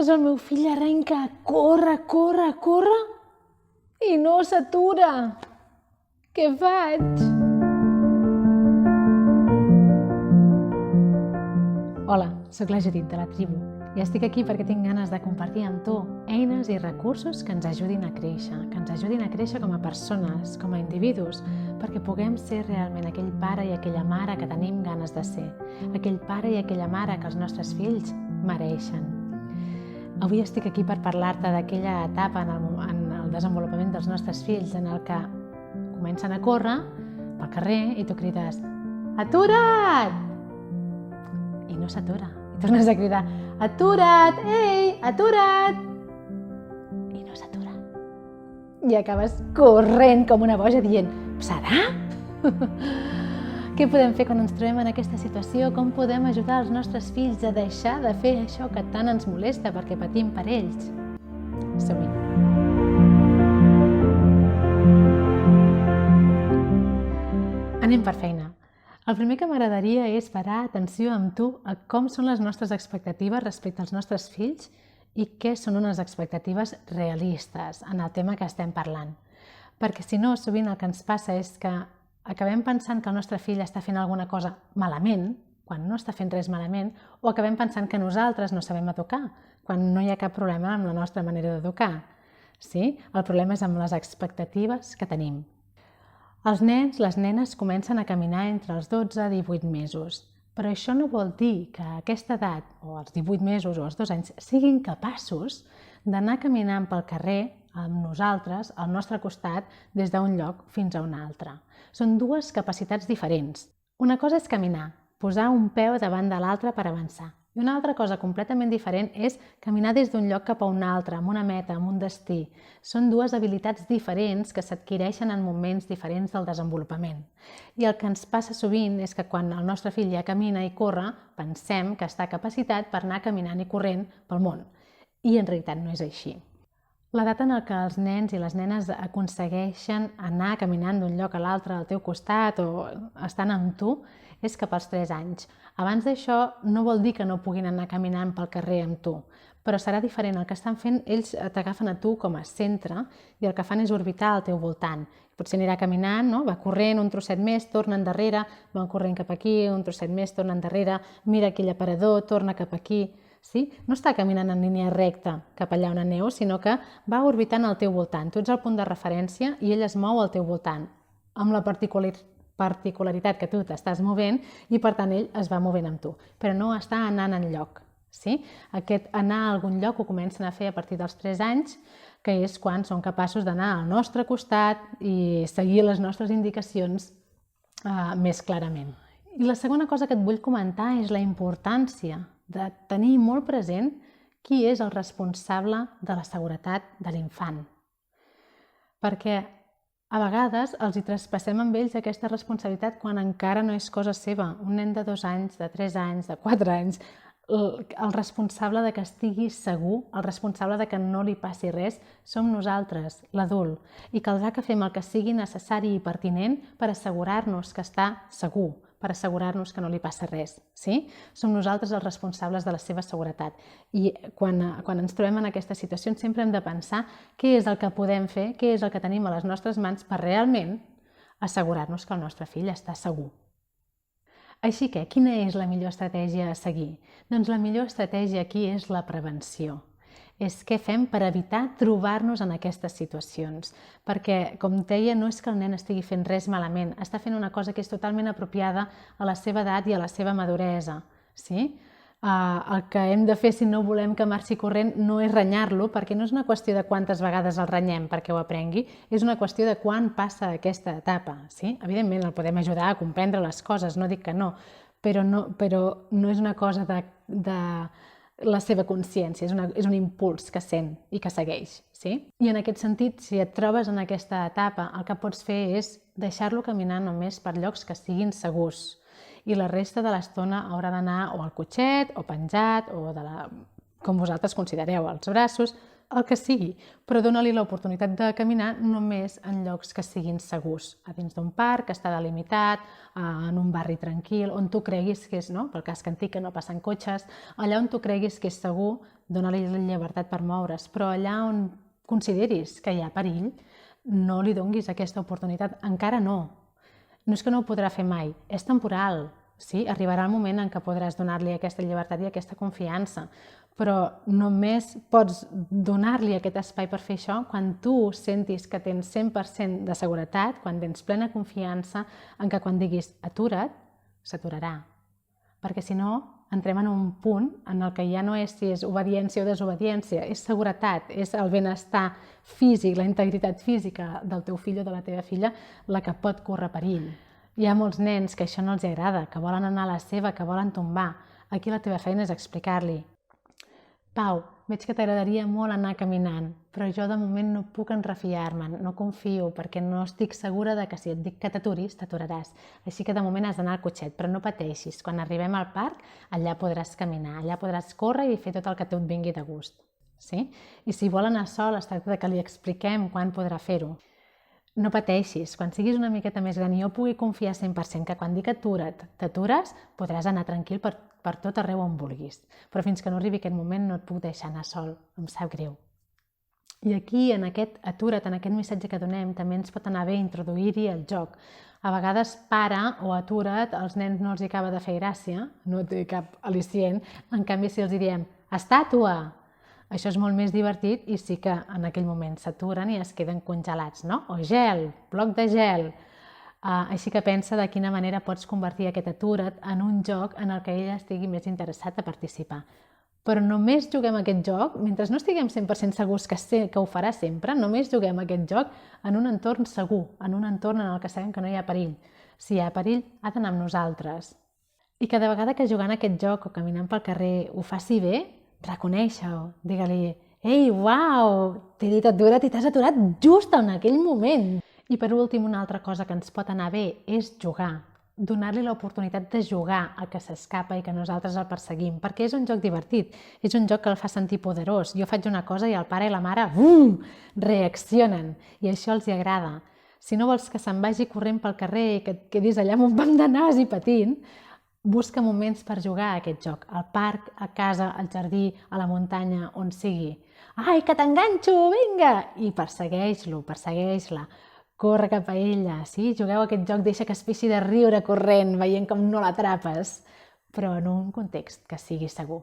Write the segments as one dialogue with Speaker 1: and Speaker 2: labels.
Speaker 1: Doncs el meu fill arrenca a córrer i no s'atura. Què faig? Hola, sóc la Judit de la tribu i estic aquí perquè tinc ganes de compartir amb tu eines i recursos que ens ajudin a créixer com a persones, com a individus, perquè puguem ser realment aquell pare i aquella mare que tenim ganes de ser, aquell pare i aquella mare que els nostres fills mereixen. Avui estic aquí per parlar-te d'aquella etapa en el desenvolupament dels nostres fills en el que comencen a córrer pel carrer i tu crides «Atura't!» i no s'atura. I tornes a cridar «Atura't! Ei, atura't!» i no s'atura. I acabes corrent com una boja dient «Serà?» Què podem fer quan ens trobem en aquesta situació? Com podem ajudar els nostres fills a deixar de fer això que tant ens molesta perquè patim per ells? Som-hi! Anem per feina. El primer que m'agradaria és parar atenció amb tu a com són les nostres expectatives respecte als nostres fills i què són unes expectatives realistes en el tema que estem parlant. Perquè si no, sovint el que ens passa és que acabem pensant que el nostre fill està fent alguna cosa malament, quan no està fent res malament, o acabem pensant que nosaltres no sabem educar, quan no hi ha cap problema amb la nostra manera d'educar. Sí? El problema és amb les expectatives que tenim. Els nens, les nenes comencen a caminar entre els 12 i 18 mesos, però això no vol dir que a aquesta edat, o als 18 mesos o als 2 anys, siguin capaços d'anar caminant pel carrer amb nosaltres, al nostre costat, des d'un lloc fins a un altre. Són dues capacitats diferents. Una cosa és caminar, posar un peu davant de l'altre per avançar. I una altra cosa completament diferent és caminar des d'un lloc cap a un altre, amb una meta, amb un destí. Són dues habilitats diferents que s'adquireixen en moments diferents del desenvolupament. I el que ens passa sovint és que quan el nostre fill ja camina i corre, pensem que està capacitat per anar caminant i corrent pel món. I en realitat no és així. L'edat en què els nens i les nenes aconsegueixen anar caminant d'un lloc a l'altre al teu costat o estan amb tu és cap als 3 anys. Abans d'això no vol dir que no puguin anar caminant pel carrer amb tu, però serà diferent. El que estan fent, ells t'agafen a tu com a centre i el que fan és orbitar al teu voltant. Potser anirà caminant, no? Va corrent un trosset més, torna endarrere, va corrent cap aquí, un trosset més, torna endarrere, mira aquell aparador, torna cap aquí. Sí? No està caminant en línia recta cap allà on aneu, sinó que va orbitant al teu voltant. Tu ets el punt de referència i ell es mou al teu voltant, amb la particularitat que tu t'estàs movent i per tant ell es va movent amb tu, però no està anant enlloc. Sí? Aquest anar a algun lloc ho comencen a fer a partir dels 3 anys, que és quan són capaços d'anar al nostre costat i seguir les nostres indicacions més clarament. I la segona cosa que et vull comentar és la importància de tenir molt present qui és el responsable de la seguretat de l'infant. Perquè a vegades els hi traspassem amb ells aquesta responsabilitat quan encara no és cosa seva. Un nen de 2 anys, de 3 anys, de 4 anys, el responsable de que estigui segur, el responsable de que no li passi res, som nosaltres, l'adult, i caldrà que fem el que sigui necessari i pertinent per assegurar-nos que està segur, per assegurar-nos que no li passa res. Sí? Som nosaltres els responsables de la seva seguretat. I quan ens trobem en aquestes situacions sempre hem de pensar què és el que podem fer, què és el que tenim a les nostres mans per realment assegurar-nos que el nostre fill està segur. Així que, quina és la millor estratègia a seguir? Doncs la millor estratègia aquí és la prevenció. És què fem per evitar trobar-nos en aquestes situacions. Perquè, com deia, no és que el nen estigui fent res malament, està fent una cosa que és totalment apropiada a la seva edat i a la seva maduresa. Sí? El que hem de fer si no volem que marxi corrent no és renyar-lo, perquè no és una qüestió de quantes vegades el renyem perquè ho aprengui, és una qüestió de quan passa aquesta etapa. Sí? Evidentment el podem ajudar a comprendre les coses, no dic que no, però no és una cosa de la seva consciència, és un impuls que sent i que segueix. Sí? I en aquest sentit, si et trobes en aquesta etapa, el que pots fer és deixar-lo caminar només per llocs que siguin segurs i la resta de l'estona haurà d'anar o al cotxet, o penjat, o com vosaltres considereu, als braços, el que sigui, però dona-li l'oportunitat de caminar només en llocs que siguin segurs, a dins d'un parc que està delimitat, en un barri tranquil, on tu creguis que és, no? Pel casc antic que no passen cotxes, allà on tu creguis que és segur, dona-li la llibertat per moure's, però allà on consideris que hi ha perill, no li donguis aquesta oportunitat, encara no. No és que no ho podrà fer mai, és temporal, sí? Arribarà el moment en què podràs donar-li aquesta llibertat i aquesta confiança, però només pots donar-li aquest espai per fer això quan tu sentis que tens 100% de seguretat, quan tens plena confiança en que quan diguis atura't, s'aturarà. Perquè si no, entrem en un punt en el que ja no és si és obediència o desobediència, és seguretat, és el benestar físic, la integritat física del teu fill o de la teva filla la que pot córrer perill. Hi ha molts nens que això no els agrada, que volen anar a la seva, que volen tombar. Aquí la teva feina és explicar-li: Pau, veig que t'agradaria molt anar caminant, però jo de moment no puc enrefiar-me'n, no confio perquè no estic segura de que si et dic que t'aturis, t'aturaràs. Així que de moment has d'anar al cotxet, però no pateixis. Quan arribem al parc, allà podràs caminar, allà podràs córrer i fer tot el que a tu et vingui de gust. Sí? I si vol anar sol, es tracta que li expliquem quan podrà fer-ho. No pateixis, quan siguis una miqueta més gran i jo pugui confiar 100% que quan dic atura't, t'atures, podràs anar tranquil per tot arreu on vulguis. Però fins que no arribi aquest moment no et puc deixar anar sol, em sap greu. I aquí, en aquest atura't, en aquest missatge que donem, també ens pot anar bé introduir-hi el joc. A vegades para o atura't, als nens no els acaba de fer gràcia, no té cap al·licient, en canvi si els diem estàtua, això és molt més divertit i sí que en aquell moment s'aturen i es queden congelats, no? O gel, bloc de gel. Així que pensa de quina manera pots convertir aquest atura't en un joc en el que ell estigui més interessat a participar. Però només juguem aquest joc, mentre no estiguem 100% segurs que ho farà sempre, només juguem aquest joc en un entorn segur, en un entorn en el que sabem que no hi ha perill. Si hi ha perill, ha d'anar amb nosaltres. I cada vegada que jugant aquest joc o caminant pel carrer ho faci bé, reconeix-ho, digue-li: «Ei, uau, t'he dit atura't i t'has aturat just en aquell moment!» I per últim, una altra cosa que ens pot anar bé és jugar, donar-li l'oportunitat de jugar a que s'escapa i que nosaltres el perseguim, perquè és un joc divertit, és un joc que el fa sentir poderós. Jo faig una cosa i el pare i la mare reaccionen i això els agrada. Si no vols que se'n vagi corrent pel carrer i que et quedis allà amb un banc de nas i patint, busca moments per jugar a aquest joc, al parc, a casa, al jardí, a la muntanya, on sigui. Ai, que t'enganxo, vinga! I persegueix-lo, persegueix-la. Corre cap a ella, sí? Jugueu aquest joc, deixa que es pixi de riure corrent, veient com no l'atrapes, però en un context que sigui segur.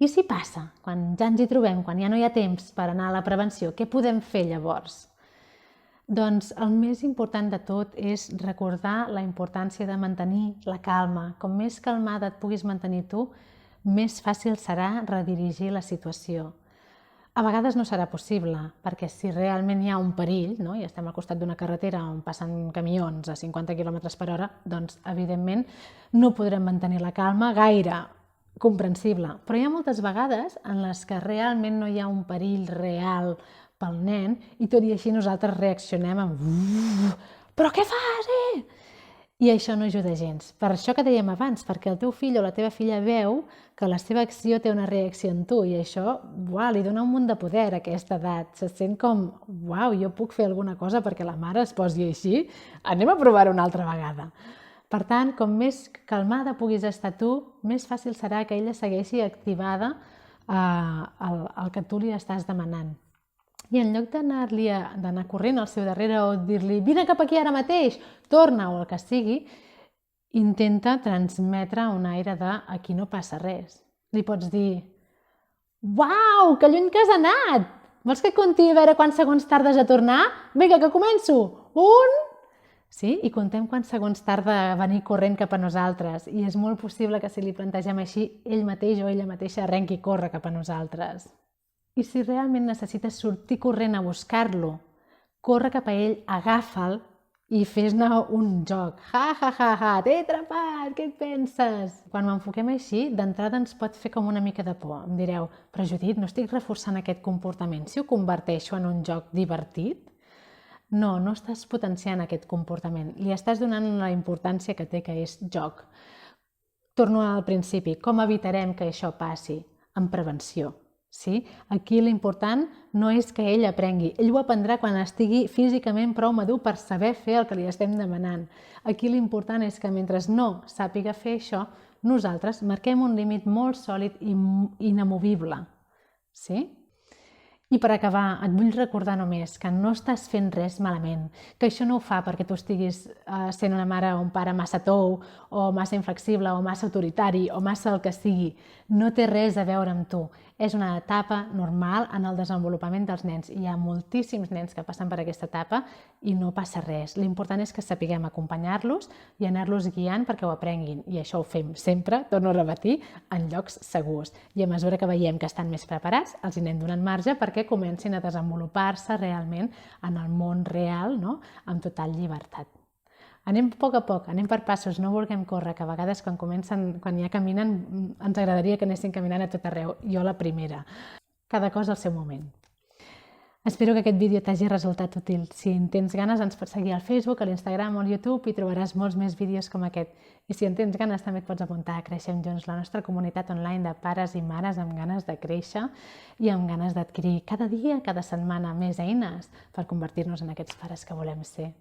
Speaker 1: I si passa, quan ja ens hi trobem, quan ja no hi ha temps per anar a la prevenció, què podem fer llavors? Doncs el més important de tot és recordar la importància de mantenir la calma. Com més calmada et puguis mantenir tu, més fàcil serà redirigir la situació. A vegades no serà possible, perquè si realment hi ha un perill, no? I estem al costat d'una carretera on passen camions a 50 km per hora, doncs evidentment no podrem mantenir la calma gaire, comprensible. Però hi ha moltes vegades en les que realment no hi ha un perill real pel nen i tot i així nosaltres reaccionem amb «Però què fas, I això no ajuda gens. Per això que dèiem abans, perquè el teu fill o la teva filla veu que la seva acció té una reacció en tu i això li dona un munt de poder a aquesta edat. Se sent com, jo puc fer alguna cosa perquè la mare es posi així, anem a provar-ho una altra vegada. Per tant, com més calmada puguis estar tu, més fàcil serà que ella segueixi activada el que tu li estàs demanant. I en lloc d'anar corrent al seu darrere o dir-li «Vine cap aquí ara mateix, torna» o el que sigui, intenta transmetre un aire de «aquí no passa res». Li pots dir «Uau, que lluny que has anat! Vols que conti a veure quants segons tardes a tornar? Vinga, que començo! 1!» Sí? I contem quants segons tarda a venir corrent cap a nosaltres. I és molt possible que si li plantegem així, ell mateix o ella mateixa arrenqui i corre cap a nosaltres. I si realment necessites sortir corrent a buscar-lo, corre cap a ell, agafa'l i fes-ne un joc. Ja, t'he atrapat, què et penses? Quan ho enfoquem així, d'entrada ens pot fer com una mica de por. Em direu, però Judit, no estic reforçant aquest comportament si ho converteixo en un joc divertit? No, no estàs potenciant aquest comportament. Li estàs donant la importància que té, que és joc. Torno al principi. Com evitarem que això passi? Amb prevenció. Sí? Aquí l'important no és que ell aprengui. Ell ho aprendrà quan estigui físicament prou madur per saber fer el que li estem demanant. Aquí l'important és que mentre no sàpiga fer això, nosaltres marquem un límit molt sòlid i inamovible. Sí? I per acabar, et vull recordar només que no estàs fent res malament, que això no ho fa perquè tu estiguis sent una mare o un pare massa tou, o massa inflexible, o massa autoritari, o massa el que sigui. No té res a veure amb tu. És una etapa normal en el desenvolupament dels nens. Hi ha moltíssims nens que passen per aquesta etapa i no passa res. L'important és que sapiguem acompanyar-los i anar-los guiant perquè ho aprenguin. I això ho fem sempre, torno a repetir, en llocs segurs. I a mesura que veiem que estan més preparats, els hi anem donant marge perquè comencin a desenvolupar-se realment en el món real, no? Amb total llibertat. Anem a poc, anem per passos, no vulguem córrer, que a vegades quan ja caminen ens agradaria que anessin caminant a tot arreu. Jo la primera. Cada cosa al seu moment. Espero que aquest vídeo t'hagi resultat útil. Si en tens ganes ens pots seguir al Facebook, a l'Instagram o al YouTube i trobaràs molts més vídeos com aquest. I si en tens ganes també et pots apuntar a Creixem Junts, la nostra comunitat online de pares i mares amb ganes de créixer i amb ganes d'adquirir cada dia, cada setmana més eines per convertir-nos en aquests pares que volem ser.